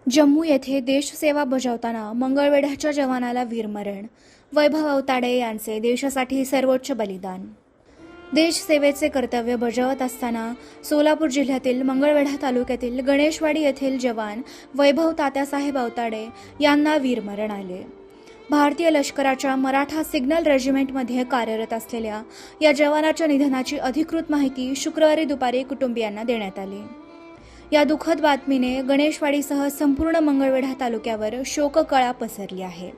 जम्मू येथे देशसेवा बजावताना मंगळवेढ्याच्या जवानाला वीरमरण. वैभव अवताडे यांचे देशासाठी सर्वोच्च बलिदान. देशसेवेचे कर्तव्य बजावत असताना सोलापूर जिल्ह्यातील मंगळवेढा तालुक्यातील गणेशवाडी येथील जवान वैभव तात्यासाहेब अवताडे यांना वीरमरण आले. भारतीय लष्कराच्या मराठा सिग्नल रेजिमेंटमध्ये कार्यरत असलेल्या या जवानाच्या निधनाची अधिकृत माहिती शुक्रवारी दुपारी कुटुंबियांना देण्यात आली. या दुःखद बातमीने गणेशवाडीसह संपूर्ण मंगळवेढा तालुक्यावर शोककळा पसरली आहे.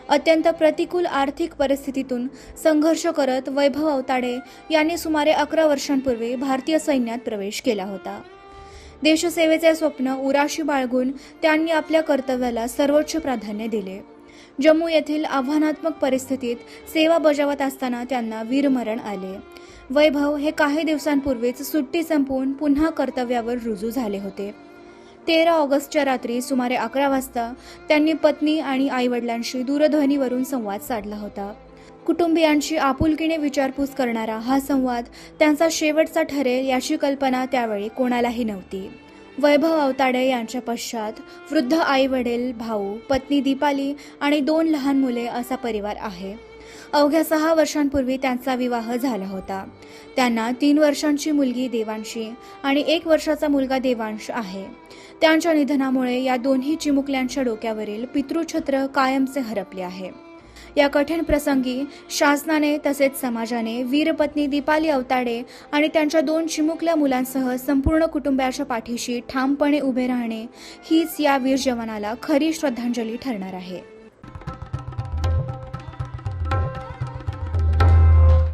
अत्यंत प्रतिकूल आर्थिक परिस्थितीतून संघर्ष करत वैभव अवताडे यांनी सुमारे 11 वर्षांपूर्वी भारतीय सैन्यात प्रवेश केला होता. देशसेवेचे स्वप्न उराशी बाळगून त्यांनी आपल्या कर्तव्याला सर्वोच्च प्राधान्य दिले. जम्मू येथील आव्हानात्मक परिस्थितीत सेवा बजावत असताना त्यांना वीरमरण आले. वैभव हे काही दिवसांपूर्वीच सुट्टी संपवून पुन्हा कर्तव्यावर रुजू झाले होते. 13 ऑगस्टच्या रात्री सुमारे 11 वाजता त्यांनी पत्नी आणि आईवडिलांशी दूरध्वनीवरून संवाद साधला होता. कुटुंबियांची आपुलकीने विचारपूस करणारा हा संवाद त्यांचा शेवटचा ठरेल याची कल्पना त्यावेळी कोणालाही नव्हती. वैभव अवताडे यांच्या पश्चात वृद्ध आई-वडील, भाऊ, पत्नी दीपाली आणि 2 लहान मुले असा परिवार आहे. अवघ्या 6 वर्षांपूर्वी त्यांचा विवाह झाला होता. त्यांना 3 वर्षांची मुलगी देवांशी आणि 1 वर्षाचा मुलगा देवांश आहे. त्यांच्या निधनामुळे या दोन्ही चिमुकल्यांच्या डोक्यावरील पितृछत्र कायमचे हरपले आहे. या कठीण प्रसंगी शासनाने तसेच समाजाने वीरपत्नी दीपाली अवताडे आणि त्यांच्या 2 चिमुकल्या मुलांसह संपूर्ण कुटुंबाच्या पाठीशी ठामपणे उभे राहणे हीच या वीर जवानाला खरी श्रद्धांजली ठरणार आहे.